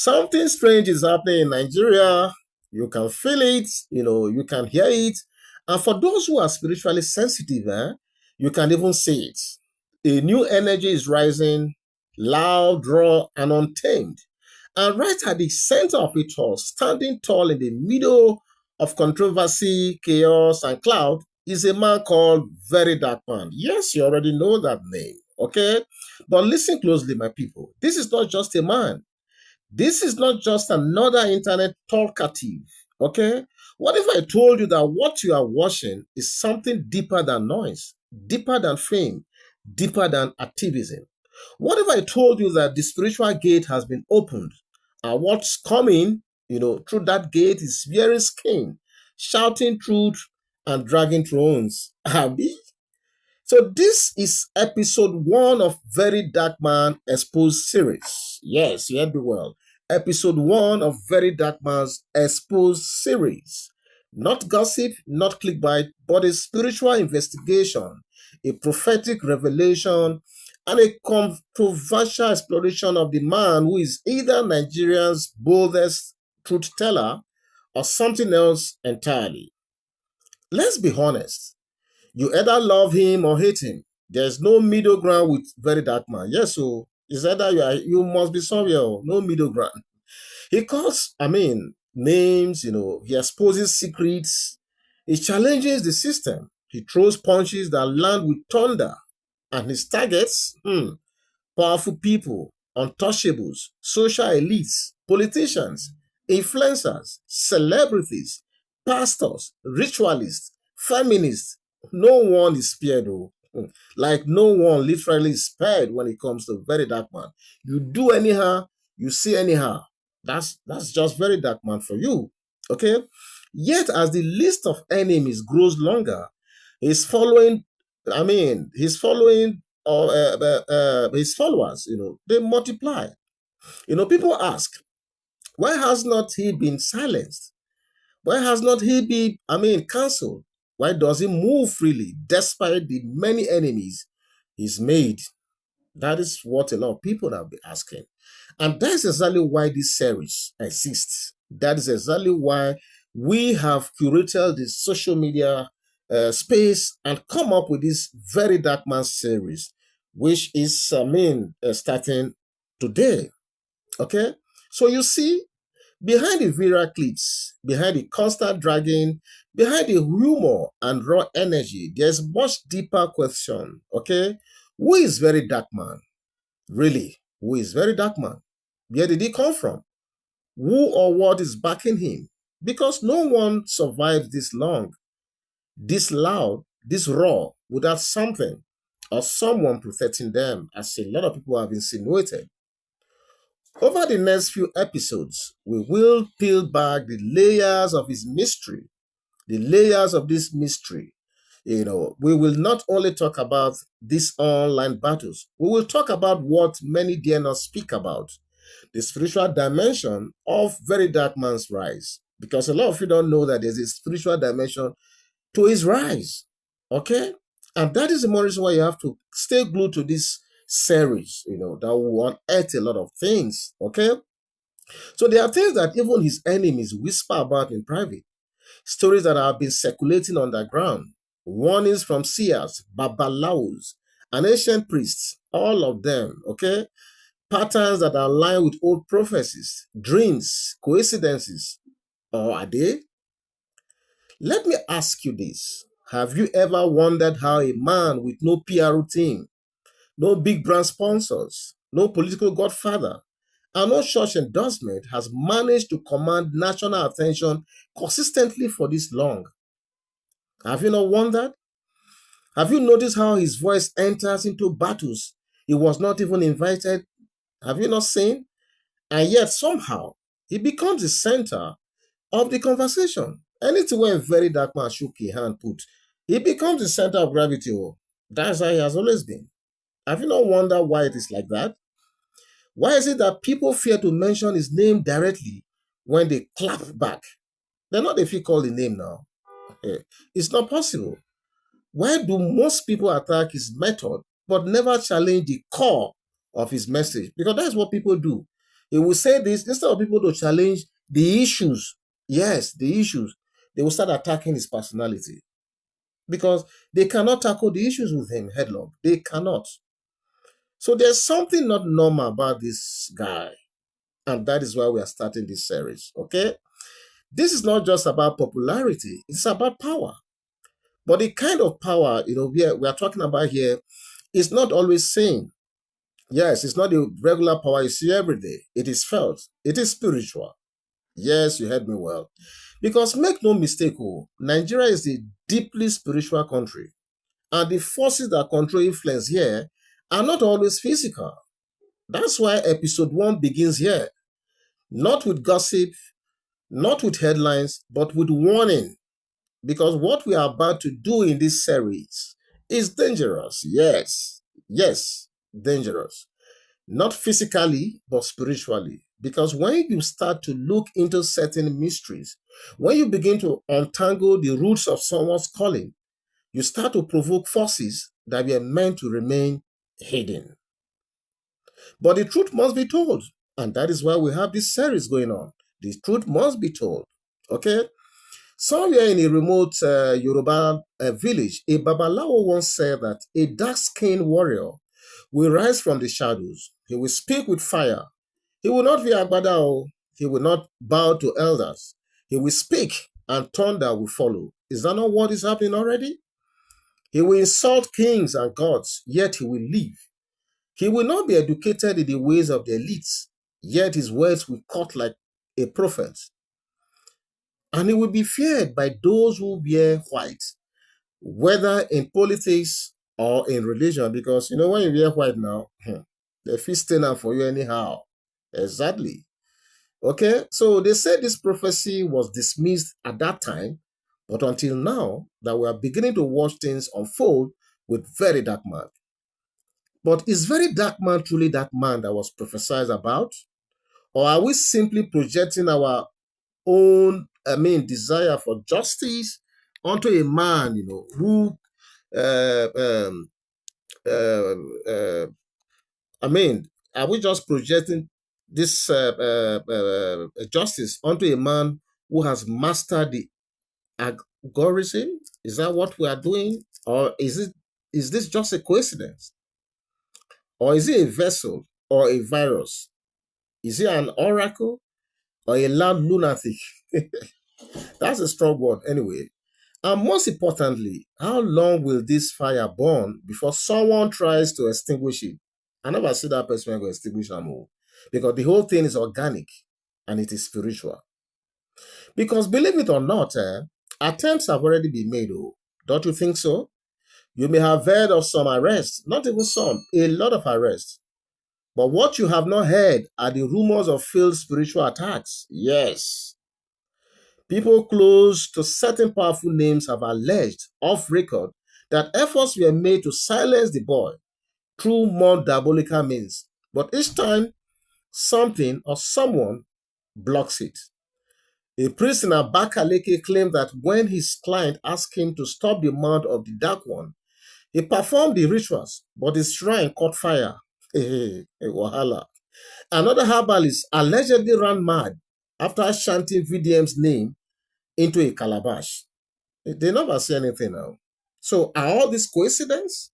Something strange is happening in Nigeria. You can feel it, you can hear it. And for those who are spiritually sensitive, you can even see it. A new energy is rising, loud, raw, and untamed. And right at the center of it all, standing tall in the middle of controversy, chaos, and cloud, is a man called Verydarkman. Yes, you already know that name, okay? But listen closely, my people. This is not just a man. This is not just another internet talkative, okay? What if I told you that what you are watching is something deeper than noise, deeper than fame, deeper than activism? What if I told you that the spiritual gate has been opened and what's coming, through that gate is wearing skin, shouting truth and dragging thrones? Abi? So this is episode 1 of Verydarkman Exposed series. Yes, you heard me well. Episode 1 of Verydarkman's Exposed series. Not gossip, not clickbait, but a spiritual investigation, a prophetic revelation, and a controversial exploration of the man who is either Nigeria's boldest truth teller or something else entirely. Let's be honest. You either love him or hate him. There's no middle ground with Verydarkman. Yes, so it's either you must be somewhere, no middle ground. He calls, names, he exposes secrets. He challenges the system. He throws punches that land with thunder. And his targets, powerful people, untouchables, social elites, politicians, influencers, celebrities, pastors, ritualists, feminists. No one is spared, though. Like no one literally is spared when it comes to Verydarkman. You do anyhow, you see anyhow. That's just Verydarkman for you. Okay? Yet as the list of enemies grows longer, he's following, he's following his followers, they multiply. People ask, why has not he been silenced? Why has not he been, cancelled? Why does he move freely despite the many enemies he's made? That is what a lot of people have been asking. And that's exactly why this series exists. That is exactly why we have curated the social media space and come up with this Verydarkman series, which is, starting today. Okay? So you see, behind the viral clips, behind the constant dragging, behind the humor and raw energy, there's much deeper question, okay? Who is Verydarkman? Really, who is Verydarkman? Where did he come from? Who or what is backing him? Because no one survives this long, this loud, this raw, without something or someone protecting them, as a lot of people have insinuated. Over the next few episodes, we will peel back the layers of his mystery, the layers of this mystery. We will not only talk about these online battles, we will talk about what many dare not speak about, the spiritual dimension of Verydarkman's rise. Because a lot of you don't know that there's a spiritual dimension to his rise. Okay? And that is the more reason why you have to stay glued to this series, that will unearth a lot of things. Okay? So there are things that even his enemies whisper about in private. Stories that have been circulating underground. Warnings from seers, babalawos, and ancient priests. All of them, okay? Patterns that are aligned with old prophecies, dreams, coincidences. Or are they? Let me ask you this. Have you ever wondered how a man with no PR team, no big brand sponsors, no political godfather, and no church endorsement has managed to command national attention consistently for this long? Have you not wondered? Have you noticed how his voice enters into battles he was not even invited? Have you not seen? And yet somehow he becomes the center of the conversation. Anything where Verydarkman shook his hand put, he becomes the center of gravity. Oh, that's how he has always been. Have you not wondered why it is like that? Why is it that people fear to mention his name directly when they clap back? They're not if you call the name now. It's not possible. Why do most people attack his method but never challenge the core of his message? Because that's what people do. He will say this instead of people to challenge the issues. Yes, the issues. They will start attacking his personality because they cannot tackle the issues with him headlong. They cannot. So there's something not normal about this guy. And that is why we are starting this series. Okay? This is not just about popularity, it's about power. But the kind of power, we are talking about here is not always seen. Yes, it's not the regular power you see every day. It is felt. It is spiritual. Yes, you heard me well. Because make no mistake, Nigeria is a deeply spiritual country. And the forces that control influence here are not always physical. That's why episode 1 begins here. Not with gossip, not with headlines, but with warning. Because what we are about to do in this series is dangerous. Yes, dangerous. Not physically, but spiritually. Because when you start to look into certain mysteries, when you begin to untangle the roots of someone's calling, you start to provoke forces that were meant to remain hidden. But the truth must be told. And that is why we have this series going on. The truth must be told. Okay? Somewhere in a remote Yoruba village, a Babalawo once said that a dark-skinned warrior will rise from the shadows. He will speak with fire. He will not be Agbada. He will not bow to elders. He will speak and thunder will follow. Is that not what is happening already? He will insult kings and gods, yet he will live. He will not be educated in the ways of the elites, yet his words will cut like a prophet. And he will be feared by those who wear white, whether in politics or in religion, because when you wear white now, they feel stain for you anyhow. Exactly. Okay, so they said this prophecy was dismissed at that time, but until now, that we are beginning to watch things unfold with Verydarkman. But is Verydarkman truly that man that was prophesied about? Or are we simply projecting our own, desire for justice onto a man, who, uh, um, uh, uh, are we just projecting this justice onto a man who has mastered the algorithm? Is that what we are doing? Or is this just a coincidence? Or is it a vessel or a virus? Is it an oracle or a loud lunatic? That's a strong word anyway. And most importantly, how long will this fire burn before someone tries to extinguish it? I never see that person going to extinguish them all. Because the whole thing is organic and it is spiritual. Because believe it or not, attempts have already been made. Don't you think so? You may have heard of some arrests, not even some, a lot of arrests. But what you have not heard are the rumors of failed spiritual attacks. Yes. People close to certain powerful names have alleged, off record, that efforts were made to silence the boy through more diabolical means. But each time, something or someone blocks it. A priest in Abakaleke claimed that when his client asked him to stop the mouth of the Dark One, he performed the rituals, but his shrine caught fire. Wahala. Another herbalist allegedly ran mad after chanting VDM's name into a calabash. They never say anything now. So are all these coincidence?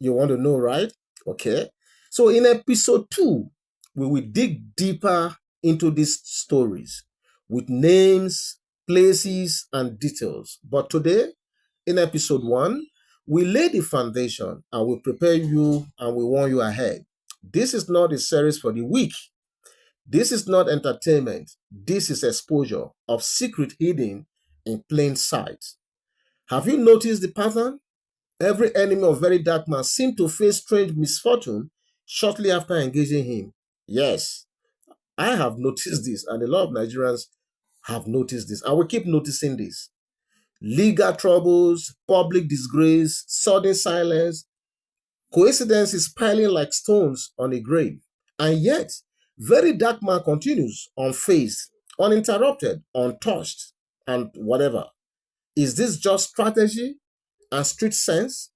You want to know, right? Okay. So in episode 2, we will dig deeper into these stories with names, places, and details. But today, in episode 1, we lay the foundation and we prepare you and we warn you ahead. This is not a series for the weak. This is not entertainment. This is exposure of secret hidden in plain sight. Have you noticed the pattern? Every enemy of Verydarkman seemed to face strange misfortune shortly after engaging him. Yes, I have noticed this, and a lot of Nigerians have noticed this, and we keep noticing this. Legal troubles, public disgrace, sudden silence, coincidences piling like stones on a grave. And yet, Verydarkman continues unfazed, uninterrupted, untouched, and whatever. Is this just strategy and street sense?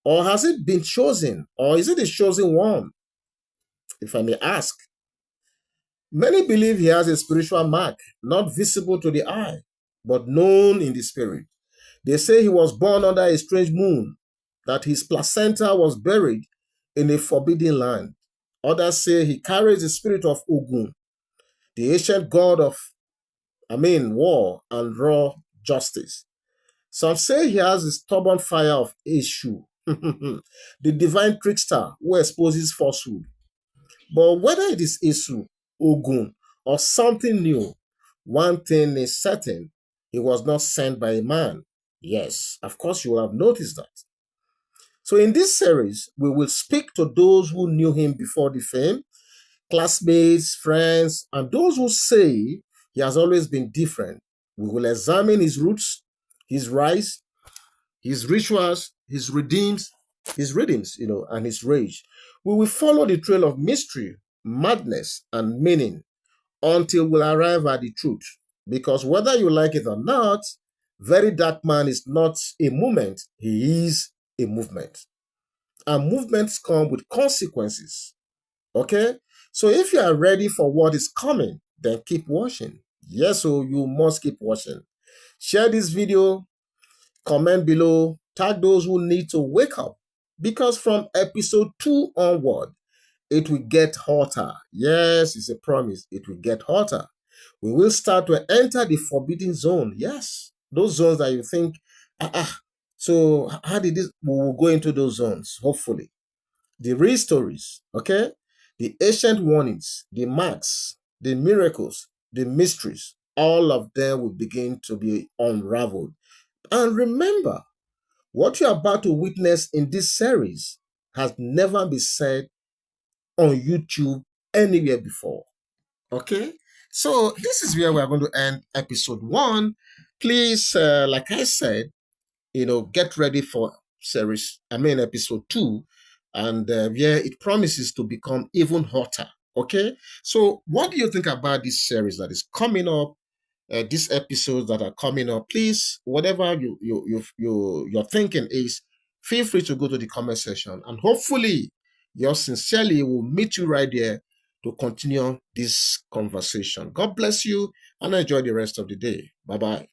Or has it been chosen? Or is it a chosen one? If I may ask. Many believe he has a spiritual mark, not visible to the eye, but known in the spirit. They say he was born under a strange moon, that his placenta was buried in a forbidden land. Others say he carries the spirit of Ogun, the ancient god of, war and raw justice. Some say he has the stubborn fire of Eshu, the divine trickster who exposes falsehood. But whether it is Eshu, Ogun, or something new, one thing is certain: he was not sent by a man. Yes, of course, you will have noticed that. So, in this series, we will speak to those who knew him before the fame, classmates, friends, and those who say he has always been different. We will examine his roots, his rise, his rituals, his redeems, and his rage. We will follow the trail of mystery, madness, and meaning until we'll arrive at the truth. Because whether you like it or not, Verydarkman is not a movement, he is a movement. And movements come with consequences. Okay? So if you are ready for what is coming, then keep watching. Yes, so you must keep watching. Share this video, comment below, tag those who need to wake up. Because from episode 2 onward, it will get hotter. Yes, it's a promise. It will get hotter. We will start to enter the forbidden zone. Yes, those zones that you think, so how did this? We will go into those zones, hopefully. The real stories, okay? The ancient warnings, the marks, the miracles, the mysteries, all of them will begin to be unraveled. And remember, what you're about to witness in this series has never been said on YouTube anywhere before. Okay? So this is where we're going to end episode 1. Please, like I said, get ready for episode 2. And it promises to become even hotter. Okay? So what do you think about this series that is coming up? These episodes that are coming up, please, whatever your thinking is, feel free to go to the comment section, and hopefully, yours sincerely will meet you right there to continue this conversation. God bless you, and enjoy the rest of the day. Bye bye.